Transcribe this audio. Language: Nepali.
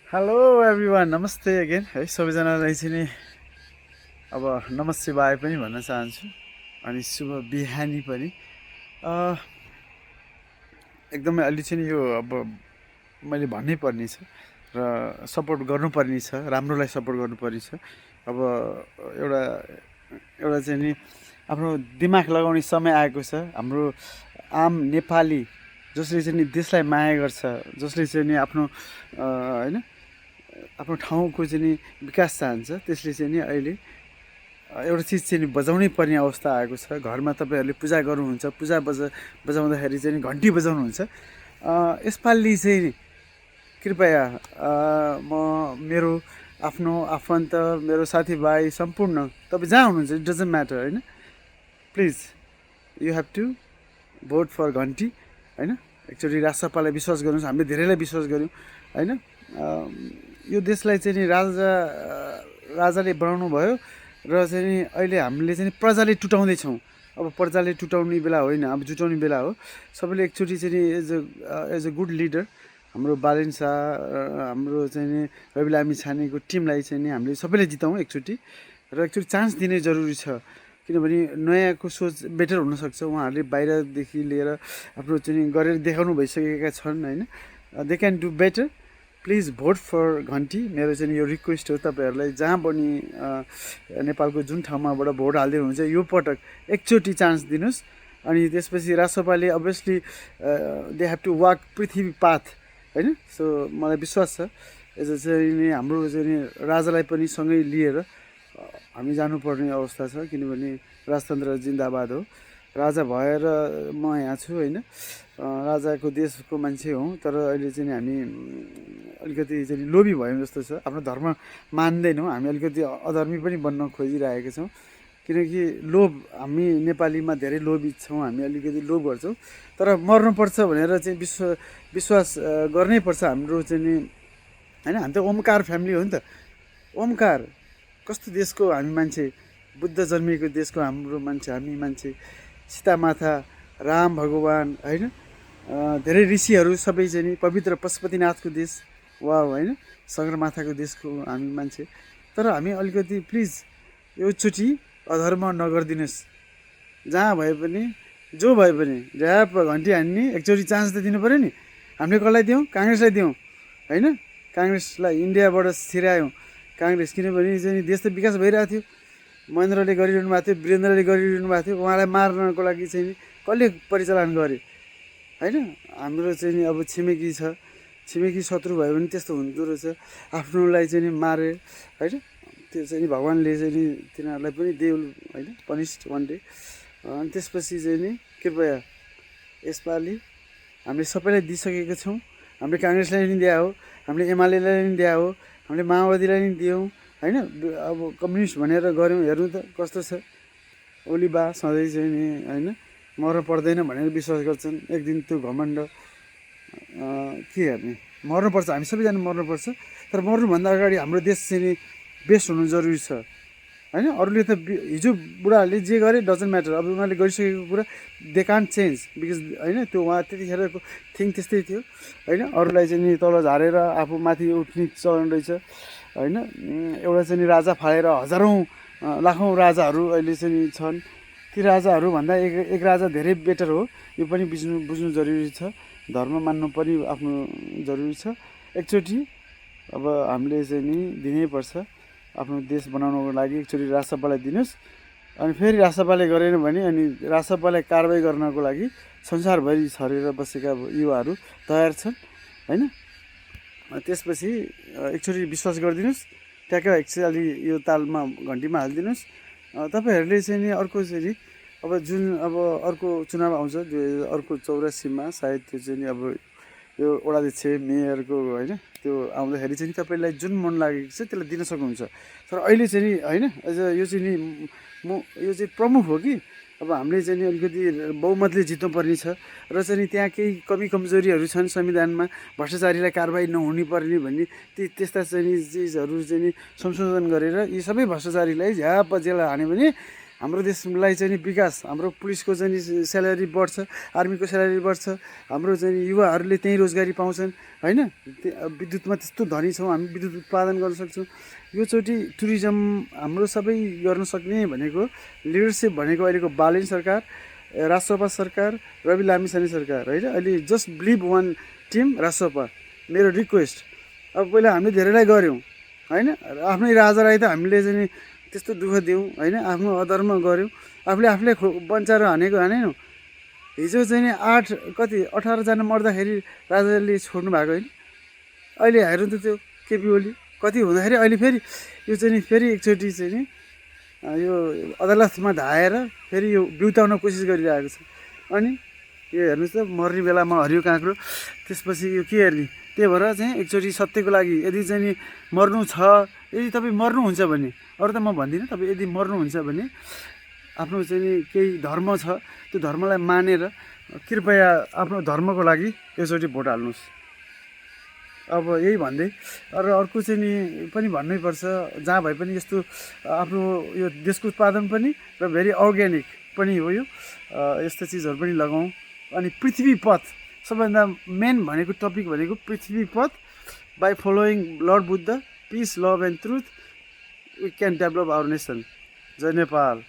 हेलो एभ्रिवान, नमस्ते अगेन है सबैजनालाई चाहिँ नि अब नमः शिवाय पनि भन्न चाहन्छु अनि शुभ बिहानी पनि। अ, एकदमै अलि चाहिँ नि यो अब मैले भन्नै पर्ने छ र सपोर्ट गर्नुपर्ने छ, राम्रोलाई सपोर्ट गर्नुपर्ने छ। अब एउटा एउटा चाहिँ नि आफ्नो दिमाग लगाउने समय आएको छ। हाम्रो आम नेपाली जसले चाहिँ नि देशलाई माया गर्छ, जसले चाहिँ नि आफ्नो होइन आफ्नो ठाउँको चाहिँ नि विकास चाहन्छ, त्यसले चाहिँ नि अहिले एउटा चिज चाहिँ नि बजाउनै पर्ने अवस्था आएको छ। घरमा तपाईँहरूले पूजा गर्नुहुन्छ, बजाउँदाखेरि चाहिँ नि घन्टी बजाउनुहुन्छ। यसपालि चाहिँ नि कृपया म मेरो आफ्नो आफन्त, मेरो साथीभाइ सम्पूर्ण तपाईँ जहाँ हुनुहुन्छ इट डजन्ट म्याटर होइन, please you have to vote for घन्टी होइन। एकचोटि राजसपालाई विश्वास गर्नुहोस्, हामीले धेरैलाई विश्वास गऱ्यौँ होइन। यो देशलाई चाहिँ नि राजाले बनाउनु भयो र चाहिँ नि अहिले हामीले चाहिँ प्रजाले टुटाउँदैछौँ। अब प्रजाले टुटाउने बेला होइन, अब जुटाउने बेला हो। सबैले एकचोटि चाहिँ नि एज अ गुड लिडर हाम्रो बालेन शाह, हाम्रो चाहिँ नि रवि लामी छानेको टिमलाई चाहिँ नि हामीले सबैले जिताउँ एकचोटि, र एकचोटि चान्स दिने जरुरी छ। किनभने नयाँको सोच बेटर हुनसक्छ। उहाँहरूले बाहिरदेखि लिएर आफ्नो चाहिँ गरेर देखाउनु भइसकेका छन् होइन। They can do better. Please vote for घन्टी। मेरो चाहिँ यो रिक्वेस्ट हो तपाईँहरूलाई, जहाँ पनि नेपालको जुन ठाउँमाबाट भोट हाल्दै हुनुहुन्छ यो पटक एकचोटि चान्स दिनुहोस्। अनि त्यसपछि राजसपाले obviously they have to walk Prithvi path होइन। सो मलाई विश्वास छ एज अ चाहिँ नि हाम्रो चाहिँ नि राजालाई पनि सँगै लिएर हामी जानुपर्ने अवस्था छ। किनभने राजतन्त्र जिन्दाबाद हो। राजा भएर म यहाँ छु होइन, राजाको देशको मान्छे हौँ। तर अहिले चाहिँ हामी अलिकति चाहिँ लोभी भयौँ जस्तो छ। आफ्नो धर्म मान्दैनौँ हामी, अलिकति अधर्मी पनि बन्न खोजिरहेका छौँ। किनकि लोभ, हामी नेपालीमा धेरै लोभी छौँ, हामी अलिकति लोभ गर्छौँ। तर मर्नुपर्छ भनेर चाहिँ विश्वास गर्नै पर्छ हाम्रो चाहिँ नि होइन। हामी त ओमकार फ्यामिली हो नि त। ओमकार कस्तो देशको हामी मान्छे, बुद्ध जन्मिएको देशको हाम्रो मान्छे, हामी मान्छे। सीतामाता, राम भगवान् होइन, धेरै ऋषिहरू सबै चाहिँ नि पवित्र पशुपतिनाथको देश वा होइन, सगरमाथाको देशको हामी मान्छे। तर हामी अलिकति प्लिज योचोटि अधर्म नगरिदिनुहोस्। जहाँ भए पनि जो भए पनि ऱ्याप घन्टी हान्ने एकचोटि चान्स त दिनु पऱ्यो नि। हामीले कसलाई दियौँ? काङ्ग्रेसलाई दियौँ होइन। काङ्ग्रेसलाई इन्डियाबाट छिरायौँ काङ्ग्रेस, किनभने चाहिँ देश त विकास भइरहेको थियो। महेन्द्रले गरिरहनु भएको थियो, वीरेन्द्रले गरिरहनु भएको थियो। उहाँलाई मार्नको लागि चाहिँ कसले परिचालन गरे होइन। हाम्रो चाहिँ नि अब छिमेकी छ, छिमेकी शत्रु भयो भने त्यस्तो हुँदो रहेछ। आफ्नोलाई चाहिँ नि मारे होइन, त्यो चाहिँ नि भगवान्ले चाहिँ नि तिनीहरूलाई पनि देउल होइन, पनिस्ड वान डे। अनि त्यसपछि चाहिँ नि कृपया यसपालि हामीले सबैलाई दिइसकेको छौँ। हामीले काङ्ग्रेसलाई नि दिया हो, हामीले एमालेलाई नि दिया हो, हामीले माओवादीलाई नि दियौँ होइन। अब कम्युनिस्ट भनेर गऱ्यौँ, हेर्नु त कस्तो छ। ओली बा सधैँ चाहिँ नि होइन मर्नु पर्दैन भनेर विश्वास गर्छन्। एक दिन त्यो घमण्ड के हेर्ने, मर्नुपर्छ, हामी सबैजना मर्नुपर्छ। तर मर्नुभन्दा अगाडि हाम्रो देश चाहिँ नि बेस्ट हुनु जरुरी छ होइन। अरूले त हिजो बुढाहरूले जे गरे डजन्ट म्याटर। अब उनीहरूले गरिसकेको कुरा दे कान्ट चेन्ज बिकज होइन, त्यो उहाँ त्यतिखेरको थिङ त्यस्तै थियो होइन। अरूलाई चाहिँ नि तल झारेर आफू माथि उठ्ने चलन रहेछ होइन। एउटा चाहिँ नि राजा फालेर हजारौँ लाखौँ राजाहरू अहिले चाहिँ नि छन्। ती राजाहरूभन्दा एक राजा धेरै बेटर हो। यो पनि बुझ्नु जरुरी छ। धर्म मान्नु पनि आफ्नो जरुरी छ। एकचोटि अब हामीले चाहिँ नि दिनैपर्छ आफ्नो देश बनाउनको लागि। एकचोटि राजसपालाई दिनुहोस्। अनि फेरि राजसपाले गरेन भने अनि राजसपालाई कारवाही गर्नको लागि संसारभरि छरेर बसेका युवाहरू तयार छन् होइन। त्यसपछि एकचोटि विश्वास गरिदिनुहोस्, ट्याक्क एक्चुअली यो तालमा घन्टीमा हालिदिनुहोस्। तपाईँहरूले चाहिँ नि अर्को चाहिँ नि अब जुन अब अर्को चुनाव आउँछ अर्को 84मा सायद त्यो चाहिँ नि अब यो वडाध्यक्ष मेयरको होइन, त्यो आउँदाखेरि चाहिँ तपाईँलाई जुन मन लागेको छ त्यसलाई दिन सक्नुहुन्छ। तर अहिले चाहिँ नि होइन, एज यो चाहिँ नि यो चाहिँ प्रमुख हो कि अब हामीले चाहिँ नि अलिकति बहुमतले जित्नुपर्ने छ। र चाहिँ नि त्यहाँ केही कमी कमजोरीहरू छन् संविधानमा, भ्रष्टाचारीलाई कारवाही नहुनु पर्ने भन्ने त्यस्ता चाहिँ नि चिजहरू चाहिँ नि संशोधन गरेर यी सबै भ्रष्टाचारीलाई झ्याप जेल हान्यो भने हाम्रो देशलाई चाहिँ नि विकास, हाम्रो पुलिसको चाहिँ नि स्यालेरी बढ्छ, आर्मीको स्यालेरी बढ्छ, हाम्रो चाहिँ नि युवाहरूले त्यहीँ रोजगारी पाउँछन् होइन। विद्युतमा त्यस्तो धनी छौँ हामी, विद्युत उत्पादन गर्न सक्छौँ। योचोटि टुरिज्म हाम्रो सबै गर्न सक्ने भनेको लिडरसिप भनेको अहिलेको बालेन सरकार, राजसपा सरकार, रवि लामिछाने सरकार होइन। अहिले जस्ट बिलिभ वान टिम राजसपा। मेरो रिक्वेस्ट, अब पहिला हामीले धेरैलाई गऱ्यौँ होइन, आफ्नै राजालाई त हामीले चाहिँ नि त्यस्तो दुःख दियौँ होइन, आफ्नो अधर्म गऱ्यौँ, आफूले बन्चाएर हानेनौँ। हिजो चाहिँ नि 18जना मर्दाखेरि राजाले छोड्नु भएको होइन। अहिले हेर्नु त त्यो केपी ओली कति हुँदाखेरि अहिले फेरि यो चाहिँ नि फेरि एकचोटि चाहिँ नि यो अदालतमा धाएर फेरि यो बिउताउन कोसिस गरिरहेको छ। अनि यो हेर्नुहोस् त, मर्ने बेलामा हरियो काँक्रो, त्यसपछि यो के हेर्ने। त्यही भएर चाहिँ एकचोटि सत्यको लागि यदि चाहिँ नि मर्नु छ, यदि तपाईँ मर्नुहुन्छ भने, अरू त म भन्दिनँ, तपाईँ यदि मर्नुहुन्छ भने आफ्नो चाहिँ नि केही धर्म छ, त्यो धर्मलाई मानेर कृपया आफ्नो धर्मको लागि यसचोटि भोट हाल्नुहोस्। अब यही भन्दै र अर्को चाहिँ नि पनि भन्नै पर्छ, जहाँ भए पनि यस्तो आफ्नो यो देशको उत्पादन पनि र भेरी अर्ग्यानिक पनि हो यो, यस्तो चिजहरू पनि लगाउँ। अनि पृथ्वी पथ, सबैभन्दा मेन भनेको टपिक भनेको Prithvi Path. By following lord Buddha, peace, love and truth, we can develop our nation. जय नेपाल।